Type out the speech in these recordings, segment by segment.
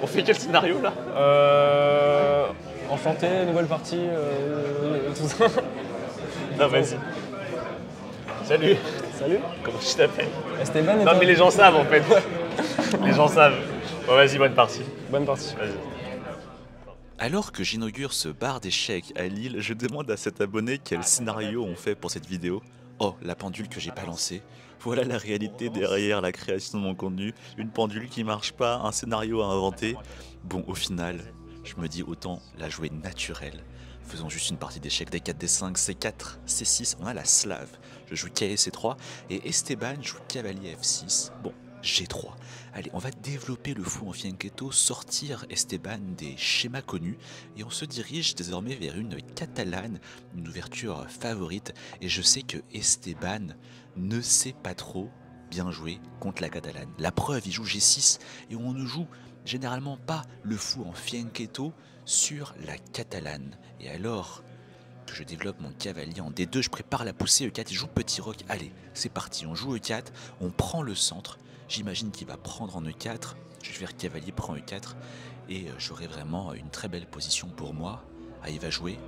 On fait quel scénario là? Enchanté, nouvelle partie, tout ça. Non, vas-y. Salut. Salut. Comment tu t'appelles? Esteban et Non, toi? mais les gens savent en fait. Les gens savent. Bon, vas-y, bonne partie. Bonne partie. Vas-y. Alors que j'inaugure ce bar d'échecs à Lille, je demande à cet abonné quel scénario on fait pour cette vidéo. Oh, la pendule que j'ai pas lancée. Voilà la réalité derrière la création de mon contenu. Une pendule qui marche pas, un scénario à inventer. Bon, au final, je me dis autant la jouer naturelle. Faisons juste une partie d'échecs D4, D5, C4, C6, on a la slave. Je joue cavalier C3 et Esteban joue cavalier F6. Bon, G3. Allez, on va développer le fou en fianchetto, sortir Esteban des schémas connus et on se dirige désormais vers une catalane, une ouverture favorite. Et je sais que Esteban ne sait pas trop bien jouer contre la catalane. La preuve, il joue G6 et on ne joue généralement pas le fou en fianchetto sur la catalane. Et alors que je développe mon cavalier en D2, je prépare la poussée E4, il joue petit roc. Allez, c'est parti, on joue E4, on prend le centre. J'imagine qu'il va prendre en E4, je vais faire cavalier prend E4 et j'aurai vraiment une très belle position pour moi. Ah, il va jouer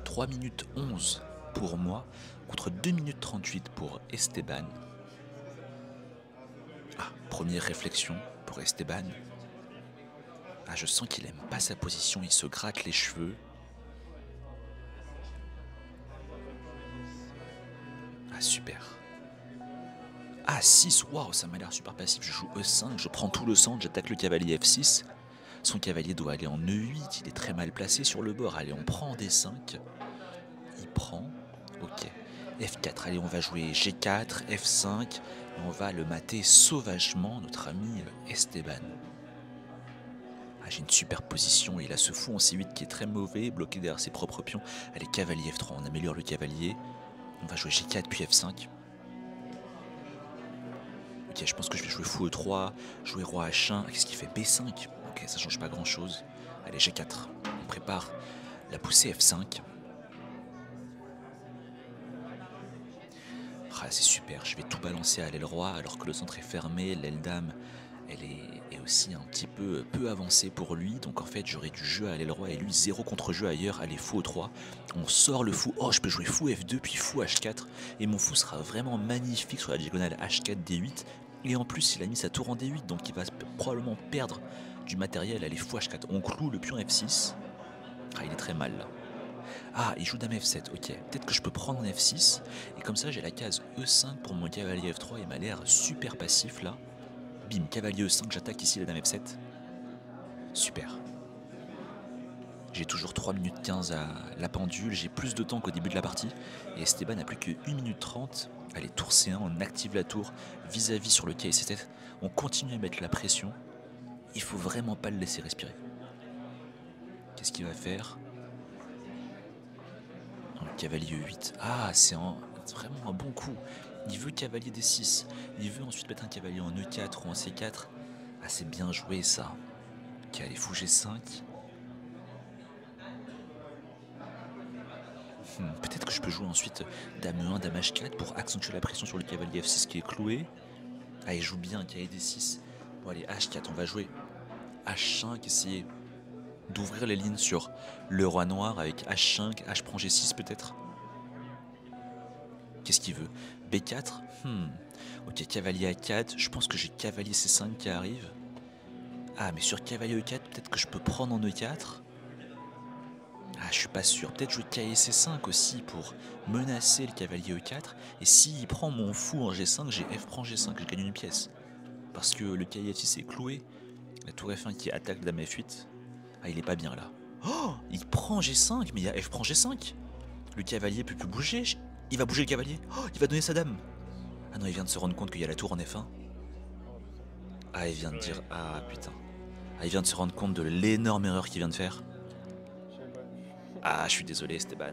3 minutes 11 pour moi contre 2 minutes 38 pour Esteban. Ah, première réflexion pour Esteban. Ah, je sens qu'il aime pas sa position, il se gratte les cheveux. Ah, super. Ah, 6, waouh, ça m'a l'air super passif. Je joue E5, je prends tout le centre, j'attaque le cavalier F6. Son cavalier doit aller en E8, il est très mal placé sur le bord. Allez, on prend en D5. Il prend, ok. F4, allez, on va jouer G4, F5. Et on va le mater sauvagement, notre ami Esteban. Ah, j'ai une super position, il a ce fou en C8 qui est très mauvais, bloqué derrière ses propres pions. Allez, cavalier F3, on améliore le cavalier. On va jouer G4 puis F5. Ok, je pense que je vais jouer fou E3, jouer roi H1. Qu'est-ce qu'il fait? B5. Ok, ça change pas grand chose. Allez, G4. On prépare la poussée F5. Ah, c'est super. Je vais tout balancer à l'aile roi alors que le centre est fermé. L'aile dame, elle est aussi un petit peu avancée pour lui. Donc en fait, j'aurai du jeu à l'aile roi et lui, zéro contre-jeu ailleurs. Allez, fou E3. On sort le fou. Oh, je peux jouer fou F2 puis fou H4. Et mon fou sera vraiment magnifique sur la diagonale H4, D8. Et en plus, il a mis sa tour en D8, donc il va probablement perdre du matériel. Allez, fou H4. On cloue le pion F6. Ah, il est très mal là. Ah, il joue dame F7, ok. Peut-être que je peux prendre en F6. Et comme ça, j'ai la case E5 pour mon cavalier F3. Il m'a l'air super passif là. Bim, cavalier E5, j'attaque ici la dame F7. Super. J'ai toujours 3 minutes 15 à la pendule. J'ai plus de temps qu'au début de la partie. Et Esteban n'a plus que 1 minute 30. Allez, tour C1, on active la tour vis-à-vis sur le quai C7. On continue à mettre la pression. Il faut vraiment pas le laisser respirer. Qu'est-ce qu'il va faire? Un cavalier E8. Ah, c'est vraiment un bon coup. Il veut cavalier D6. Il veut ensuite mettre un cavalier en E4 ou en C4. Ah, c'est bien joué ça. Ok, allez, fou G5. Peut-être que je peux jouer ensuite dame E1, dame H4 pour accentuer la pression sur le cavalier F6 qui est cloué. Ah, il joue bien, cavalier D6. Bon, allez, H4, on va jouer H5, essayer d'ouvrir les lignes sur le roi noir avec H5, H prend G6 peut-être. Qu'est-ce qu'il veut? B4. Ok, cavalier A4. Je pense que j'ai cavalier C5 qui arrive. Ah, mais sur cavalier E4, peut-être que je peux prendre en E4. Ah, je suis pas sûr. Peut-être jouer cavalier C5 aussi pour menacer le cavalier E4. Et s'il prend mon fou en G5, j'ai F prend G5, je gagne une pièce. Parce que le cavalier F6 est cloué. La tour F1 qui attaque dame F8. Ah, il est pas bien là. Oh, il prend G5, mais il y a F prend G5. Le cavalier peut plus bouger. Il va bouger le cavalier. Oh, il va donner sa dame. Ah non, il vient de se rendre compte qu'il y a la tour en F1. Ah, il vient de dire... Ah, putain. Ah, il vient de se rendre compte de l'énorme erreur qu'il vient de faire. Ah, je suis désolé, Esteban.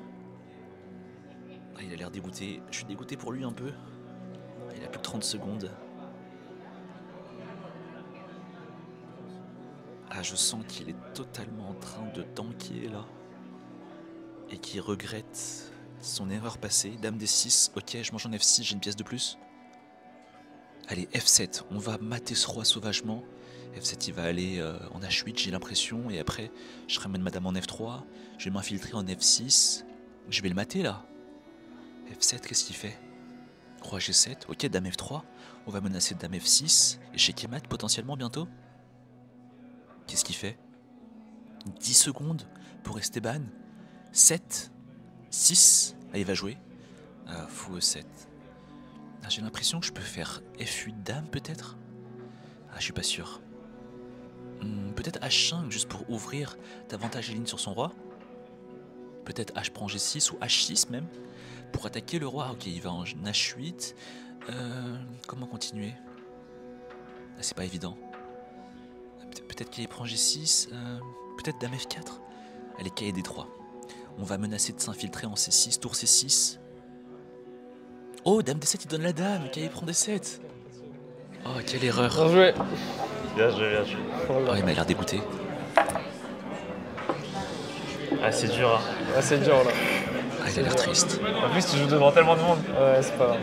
Ah, il a l'air dégoûté. Je suis dégoûté pour lui un peu. Il a plus que 30 secondes. Ah, je sens qu'il est totalement en train de tanker là. Et qu'il regrette son erreur passée. Dame D6, ok, je mange en F6, j'ai une pièce de plus. Allez, F7, on va mater ce roi sauvagement. F7 il va aller en H8 j'ai l'impression, et après je ramène madame en F3, je vais m'infiltrer en F6, je vais le mater là. F7 qu'est-ce qu'il fait? Roi G7, ok dame F3, on va menacer dame F6, et chez Kemat potentiellement bientôt. Qu'est-ce qu'il fait? 10 secondes pour Esteban, 7, 6, ah il va jouer, fou E7. Ah, j'ai l'impression que je peux faire F8 dame peut-être. Ah je suis pas sûr. Peut-être H5 juste pour ouvrir davantage les lignes sur son roi. Peut-être H prend G6 ou H6 même. Pour attaquer le roi. Ok il va en H8. Comment continuer? Ah, c'est pas évident. Peut-être qu'il prend G6. Peut-être dame F4. Allez KD D3. On va menacer de s'infiltrer en C6. Tour C6. Oh dame D7 il donne la dame. KD prend D7. Oh quelle erreur. Bien joué. Bien joué, bien joué. Oh il m'a l'air dégoûté. Ah, c'est dur, hein. Ouais, c'est dur là. Ah il a l'air triste. En plus, tu joues devant tellement de monde. Ouais, c'est pas grave.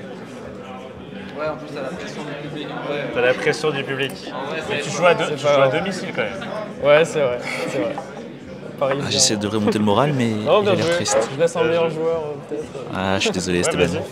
Ouais, en plus, t'as la pression du public. T'as la pression du public. Mais tu joues à domicile quand même. Ouais, c'est vrai. C'est vrai. Paris, Ah, j'essaie de remonter le moral mais non, il a bien l'air joué. triste. Je laisse un meilleur joueur peut-être. Ah je suis désolé Ouais, Esteban. vas-y.